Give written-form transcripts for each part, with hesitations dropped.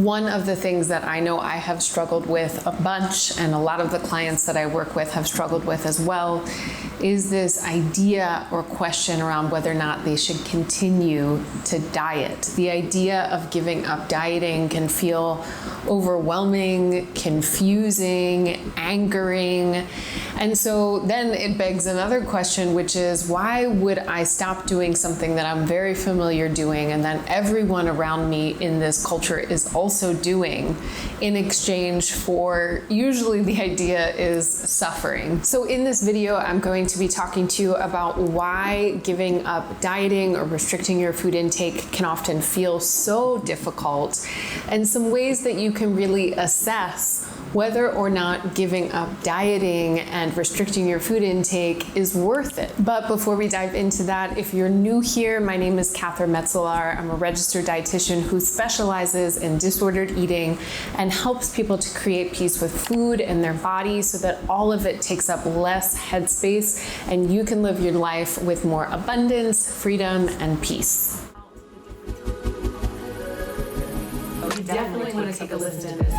One of the things that I know I have struggled with a bunch, and a lot of the clients that I work with have struggled with as well, is this idea or question around whether or not they should continue to diet. The idea of giving up dieting can feel overwhelming, confusing, angering. And so then it begs another question, which is, why would I stop doing something that I'm very familiar doing and then everyone around me in this culture is also doing, in exchange for, usually the idea is suffering. So in this video, I'm going to be talking to you about why giving up dieting or restricting your food intake can often feel so difficult, and some ways that you can really assess whether or not giving up dieting and restricting your food intake is worth it. But before we dive into that, if you're new here, my name is Catherine Metzelar. I'm a registered dietitian who specializes in disordered eating and helps people to create peace with food and their body so that all of it takes up less headspace and you can live your life with more abundance, freedom, and peace. You definitely want to take a listen to this.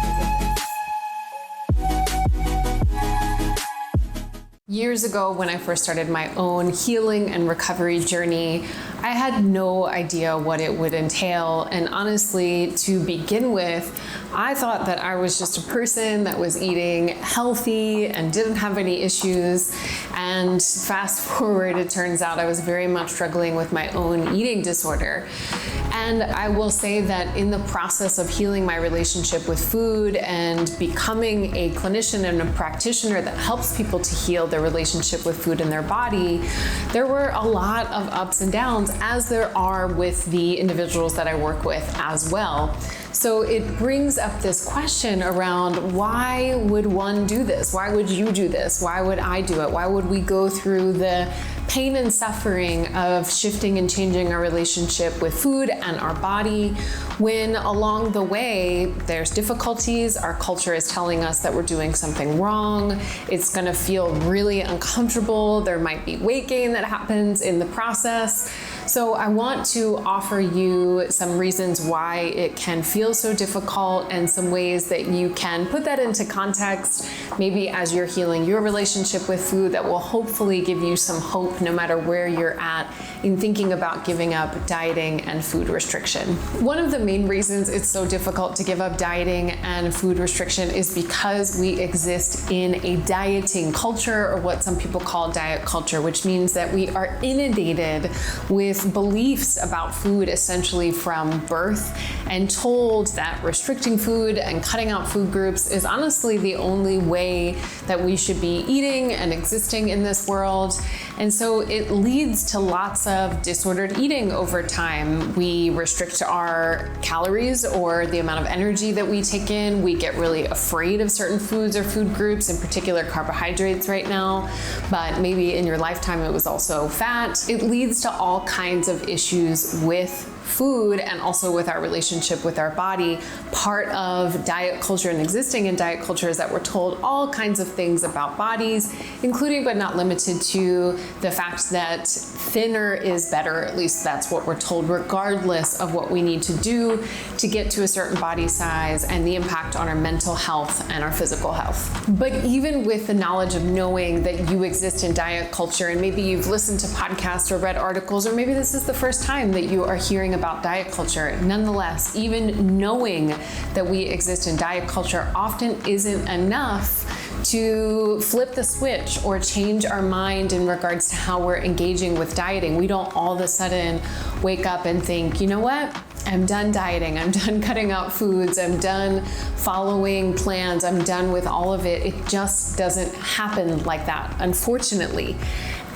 Years ago, when I first started my own healing and recovery journey, I had no idea what it would entail. And honestly, to begin with, I thought that I was just a person that was eating healthy and didn't have any issues. And fast forward, it turns out I was very much struggling with my own eating disorder. And I will say that in the process of healing my relationship with food and becoming a clinician and a practitioner that helps people to heal their relationship with food and their body, there were a lot of ups and downs, as there are with the individuals that I work with as well. So it brings up this question around, why would one do this? Why would you do this? Why would I do it? Why would we go through the pain and suffering of shifting and changing our relationship with food and our body when along the way there's difficulties, our culture is telling us that we're doing something wrong, it's gonna feel really uncomfortable, there might be weight gain that happens in the process. So I want to offer you some reasons why it can feel so difficult and some ways that you can put that into context, maybe as you're healing your relationship with food, that will hopefully give you some hope no matter where you're at in thinking about giving up dieting and food restriction. One of the main reasons it's so difficult to give up dieting and food restriction is because we exist in a dieting culture, or what some people call diet culture, which means that we are inundated with beliefs about food essentially from birth, and told that restricting food and cutting out food groups is honestly the only way that we should be eating and existing in this world. And so it leads to lots of disordered eating over time. We restrict our calories or the amount of energy that we take in. We get really afraid of certain foods or food groups, in particular carbohydrates right now, but maybe in your lifetime it was also fat. It leads to all kinds of issues with food and also with our relationship with our body. Part of diet culture and existing in diet culture is that we're told all kinds of things about bodies, including but not limited to the fact that thinner is better. At least that's what we're told, regardless of what we need to do to get to a certain body size and the impact on our mental health and our physical health. But even with the knowledge of knowing that you exist in diet culture, and maybe you've listened to podcasts or read articles, or maybe this is the first time that you are hearing about diet culture, nonetheless, even knowing that we exist in diet culture often isn't enough to flip the switch or change our mind in regards to how we're engaging with dieting. We don't all of a sudden wake up and think, you know what? I'm done dieting, I'm done cutting out foods, I'm done following plans, I'm done with all of it. It just doesn't happen like that, unfortunately.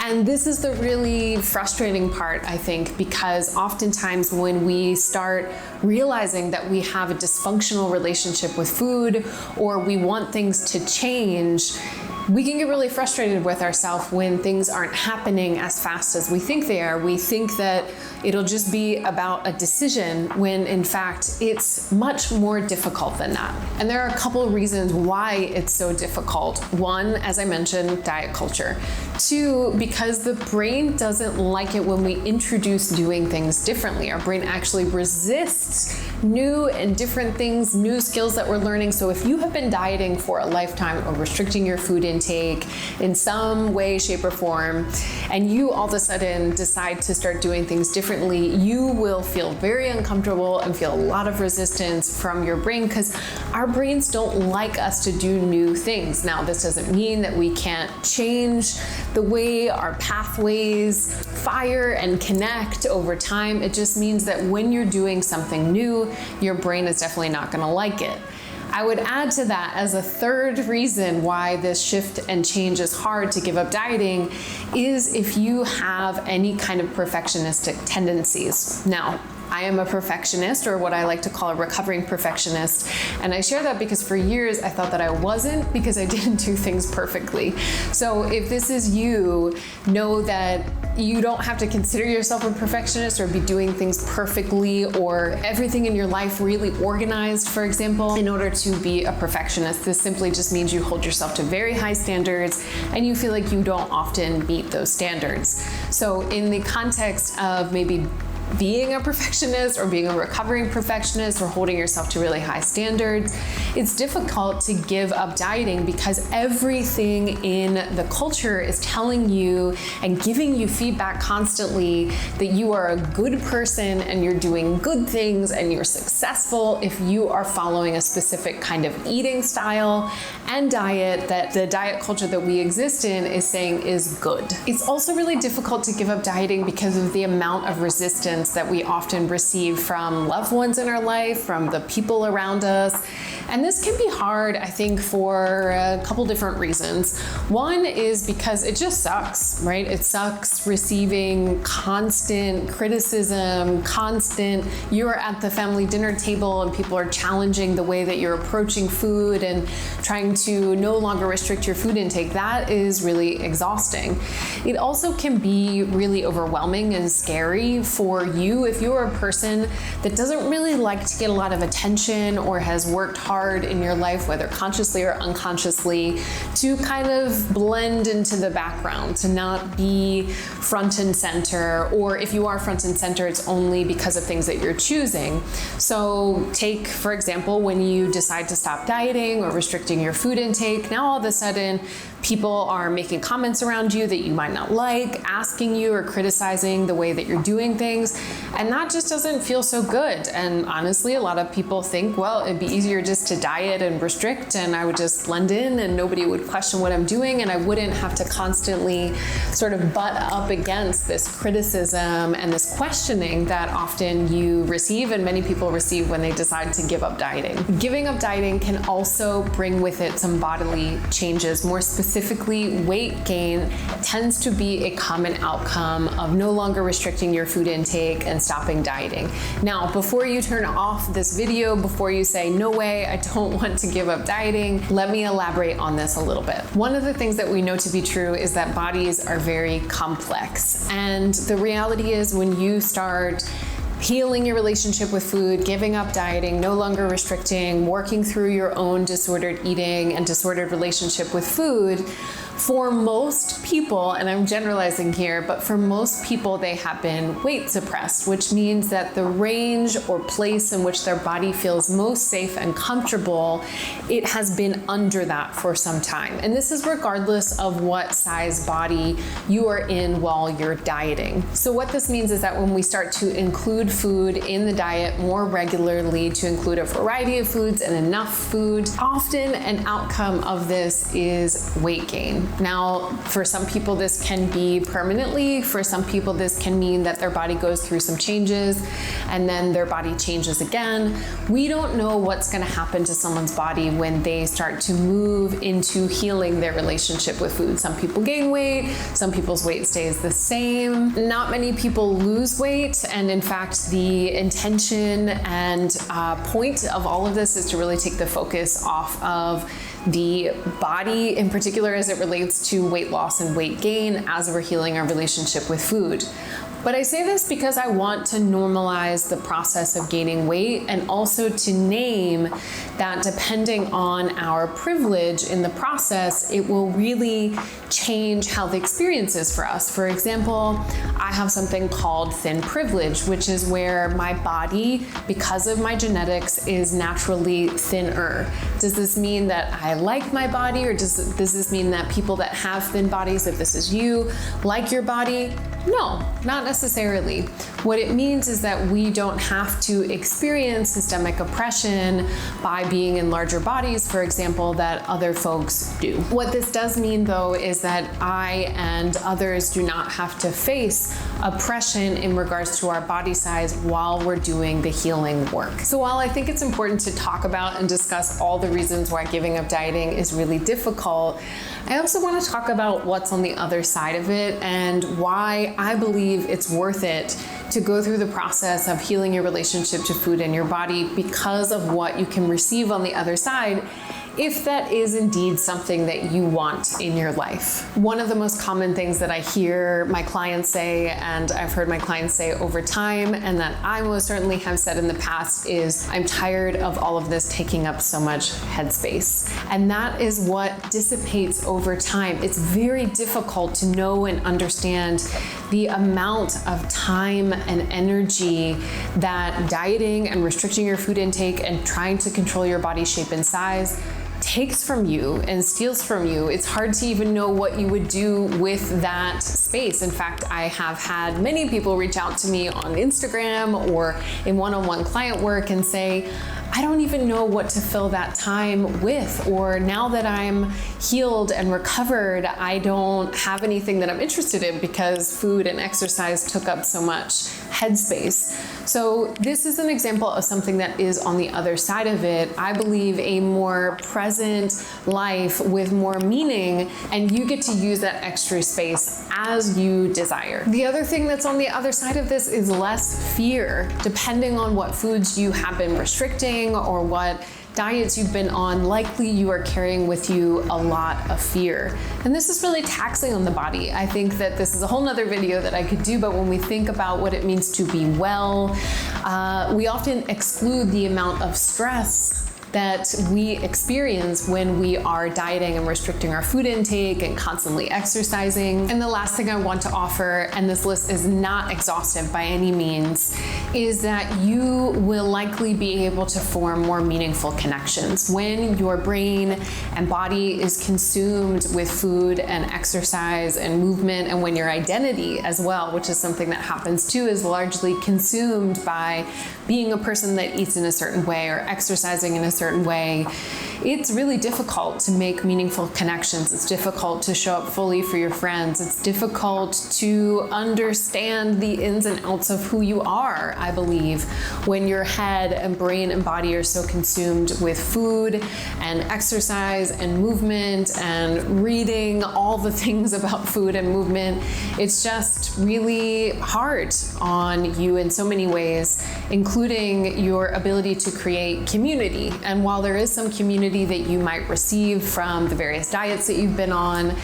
And this is the really frustrating part, I think, because oftentimes when we start realizing that we have a dysfunctional relationship with food, or we want things to change, we can get really frustrated with ourselves when things aren't happening as fast as we think they are. We think that, it'll just be about a decision when in fact it's much more difficult than that. And there are a couple of reasons why it's so difficult. One, as I mentioned, diet culture. Two, because the brain doesn't like it when we introduce doing things differently. Our brain actually resists new and different things, new skills that we're learning. So if you have been dieting for a lifetime or restricting your food intake in some way, shape, or form, and you all of a sudden decide to start doing things differently, you will feel very uncomfortable and feel a lot of resistance from your brain, because our brains don't like us to do new things. Now, this doesn't mean that we can't change the way our pathways fire and connect over time. It just means that when you're doing something new, your brain is definitely not going to like it. I would add to that, as a third reason why this shift and change is hard to give up dieting, is if you have any kind of perfectionistic tendencies. Now, I am a perfectionist, or what I like to call a recovering perfectionist. And I share that because for years I thought that I wasn't, because I didn't do things perfectly. So if this is you, know that you don't have to consider yourself a perfectionist or be doing things perfectly or everything in your life really organized, for example, in order to be a perfectionist. This simply just means you hold yourself to very high standards and you feel like you don't often meet those standards. So in the context of maybe being a perfectionist or being a recovering perfectionist or holding yourself to really high standards, it's difficult to give up dieting because everything in the culture is telling you and giving you feedback constantly that you are a good person and you're doing good things and you're successful if you are following a specific kind of eating style and diet that the diet culture that we exist in is saying is good. It's also really difficult to give up dieting because of the amount of resistance that we often receive from loved ones in our life, from the people around us. And this can be hard, I think, for a couple different reasons. One is because it just sucks, right? It sucks receiving constant criticism, you're at the family dinner table and people are challenging the way that you're approaching food and trying to no longer restrict your food intake. That is really exhausting. It also can be really overwhelming and scary for you if you're a person that doesn't really like to get a lot of attention or has worked hard in your life, whether consciously or unconsciously, to kind of blend into the background, to not be front and center, or if you are front and center, it's only because of things that you're choosing. So take, for example, when you decide to stop dieting or restricting your food intake, now all of a sudden people are making comments around you that you might not like, asking you or criticizing the way that you're doing things, and that just doesn't feel so good. And honestly, a lot of people think, well, it'd be easier just to diet and restrict and I would just blend in and nobody would question what I'm doing and I wouldn't have to constantly sort of butt up against this criticism and this questioning that often you receive and many people receive when they decide to give up dieting. Giving up dieting can also bring with it some bodily changes. More specifically, weight gain tends to be a common outcome of no longer restricting your food intake and stopping dieting. Now, before you turn off this video, before you say, no way, I don't want to give up dieting, let me elaborate on this a little bit. One of the things that we know to be true is that bodies are very complex. And the reality is when you start healing your relationship with food, giving up dieting, no longer restricting, working through your own disordered eating and disordered relationship with food, for most people, and I'm generalizing here, but for most people, they have been weight suppressed, which means that the range or place in which their body feels most safe and comfortable, it has been under that for some time. And this is regardless of what size body you are in while you're dieting. So what this means is that when we start to include food in the diet more regularly, to include a variety of foods and enough food, often an outcome of this is weight gain. Now, for some people, this can be permanently. For some people, this can mean that their body goes through some changes and then their body changes again. We don't know what's going to happen to someone's body when they start to move into healing their relationship with food. Some people gain weight, some people's weight stays the same. Not many people lose weight, and in fact, the intention and point of all of this is to really take the focus off of the body, in particular as it relates to weight loss and weight gain, as we're healing our relationship with food. But I say this because I want to normalize the process of gaining weight, and also to name that depending on our privilege in the process, it will really change how the experience is for us. For example, I have something called thin privilege, which is where my body, because of my genetics, is naturally thinner. Does this mean that I like my body, or does this mean that people that have thin bodies, if this is you, like your body? No, not necessarily. What it means is that we don't have to experience systemic oppression by being in larger bodies, for example, that other folks do. What this does mean, though, is that I and others do not have to face oppression in regards to our body size while we're doing the healing work. So while I think it's important to talk about and discuss all the reasons why giving up dieting is really difficult, I also want to talk about what's on the other side of it and why I believe it's worth it to go through the process of healing your relationship to food and your body because of what you can receive on the other side, if that is indeed something that you want in your life. One of the most common things that I hear my clients say, and I've heard my clients say over time, and that I most certainly have said in the past, is I'm tired of all of this taking up so much headspace. And that is what dissipates over time. It's very difficult to know and understand the amount of time and energy that dieting and restricting your food intake and trying to control your body shape and size takes from you and steals from you. It's hard to even know what you would do with that space. In fact, I have had many people reach out to me on Instagram or in one-on-one client work and say, I don't even know what to fill that time with, or now that I'm healed and recovered, I don't have anything that I'm interested in because food and exercise took up so much headspace. So this is an example of something that is on the other side of it. I believe a more present life with more meaning, and you get to use that extra space as you desire. The other thing that's on the other side of this is less fear. Depending on what foods you have been restricting or what diets you've been on, likely you are carrying with you a lot of fear. And this is really taxing on the body. I think that this is a whole nother video that I could do, but when we think about what it means to be well, we often exclude the amount of stress that we experience when we are dieting and restricting our food intake and constantly exercising. And the last thing I want to offer, and this list is not exhaustive by any means, is that you will likely be able to form more meaningful connections. When your brain and body is consumed with food and exercise and movement, and when your identity as well, which is something that happens too, is largely consumed by being a person that eats in a certain way or exercising in a certain way, it's really difficult to make meaningful connections. It's difficult to show up fully for your friends. It's difficult to understand the ins and outs of who you are, I believe, when your head and brain and body are so consumed with food and exercise and movement and reading all the things about food and movement. It's just really hard on you in so many ways, including your ability to create community. And while there is some community that you might receive from the various diets that you've been on,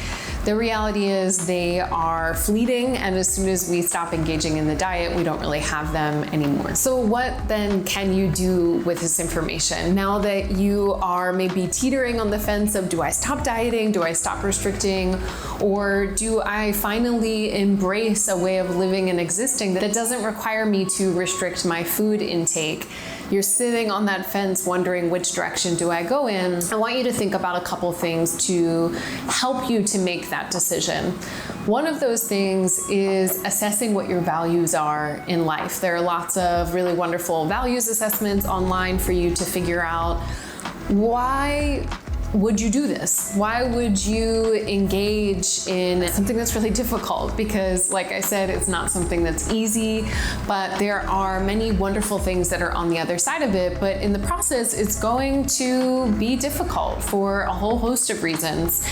the reality is they are fleeting, and as soon as we stop engaging in the diet, we don't really have them anymore. So what then can you do with this information? Now that you are maybe teetering on the fence of, do I stop dieting? Do I stop restricting? Or do I finally embrace a way of living and existing that doesn't require me to restrict my food intake? You're sitting on that fence wondering, which direction do I go in? I want you to think about a couple things to help you to make that decision. One of those things is assessing what your values are in life. There are lots of really wonderful values assessments online for you to figure out why would you do this? Why would you engage in something that's really difficult? Because, like I said, it's not something that's easy, but there are many wonderful things that are on the other side of it. But in the process, it's going to be difficult for a whole host of reasons.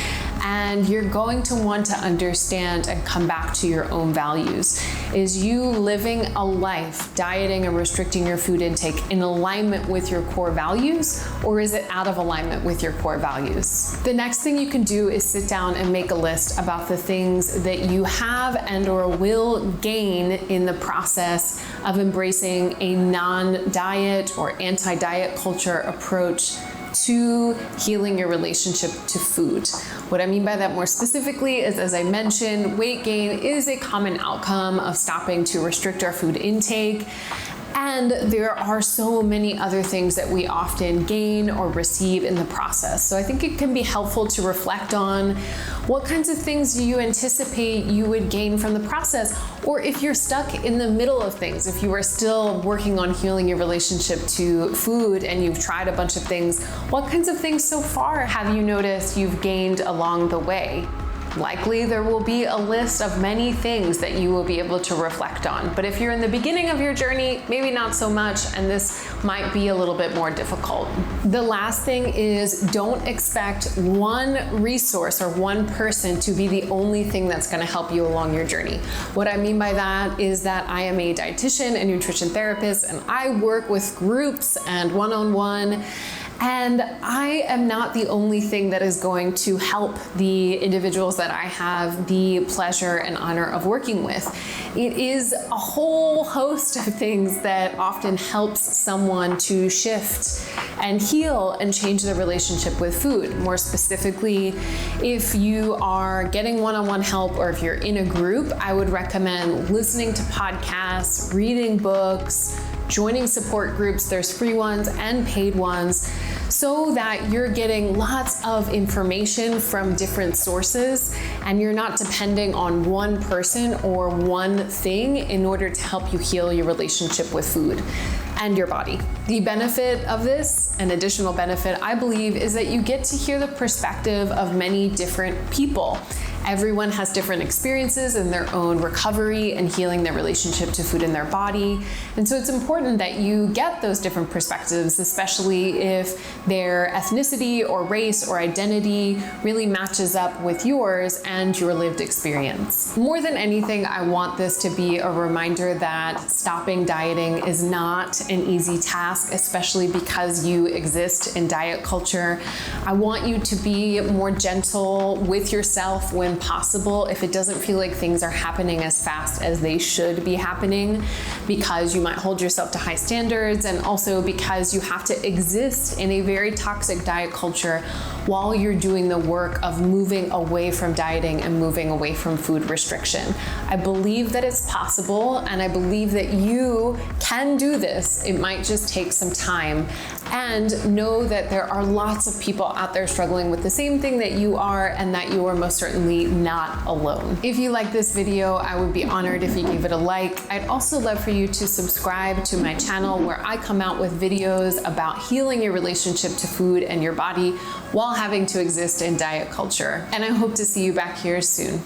and you're going to want to understand and come back to your own values. Is you living a life, dieting and restricting your food intake in alignment with your core values, or is it out of alignment with your core values? The next thing you can do is sit down and make a list about the things that you have and or will gain in the process of embracing a non-diet or anti-diet culture approach to healing your relationship to food. What I mean by that more specifically is, as I mentioned, weight gain is a common outcome of stopping to restrict our food intake. And there are so many other things that we often gain or receive in the process. So I think it can be helpful to reflect on what kinds of things do you anticipate you would gain from the process, or if you're stuck in the middle of things, if you are still working on healing your relationship to food and you've tried a bunch of things, what kinds of things so far have you noticed you've gained along the way? Likely there will be a list of many things that you will be able to reflect on. But if you're in the beginning of your journey, maybe not so much, and this might be a little bit more difficult. The last thing is, don't expect one resource or one person to be the only thing that's going to help you along your journey. What I mean by that is that I am a dietitian and nutrition therapist, and I work with groups and one-on-one. And I am not the only thing that is going to help the individuals that I have the pleasure and honor of working with. It is a whole host of things that often helps someone to shift and heal and change their relationship with food. More specifically, if you are getting one-on-one help or if you're in a group, I would recommend listening to podcasts, reading books, joining support groups. There's free ones and paid ones, so that you're getting lots of information from different sources and you're not depending on one person or one thing in order to help you heal your relationship with food and your body. The benefit of this, an additional benefit, I believe, is that you get to hear the perspective of many different people. Everyone has different experiences in their own recovery and healing their relationship to food in their body. And so it's important that you get those different perspectives, especially if their ethnicity or race or identity really matches up with yours and your lived experience. More than anything, I want this to be a reminder that stopping dieting is not an easy task, especially because you exist in diet culture. I want you to be more gentle with yourself when possible if it doesn't feel like things are happening as fast as they should be happening, because you might hold yourself to high standards, and also because you have to exist in a very toxic diet culture while you're doing the work of moving away from dieting and moving away from food restriction. I believe that it's possible, and I believe that you can do this. It might just take some time. And know that there are lots of people out there struggling with the same thing that you are, and that you are most certainly not alone. If you like this video, I would be honored if you gave it a like. I'd also love for you to subscribe to my channel, where I come out with videos about healing your relationship to food and your body while having to exist in diet culture. And I hope to see you back here soon.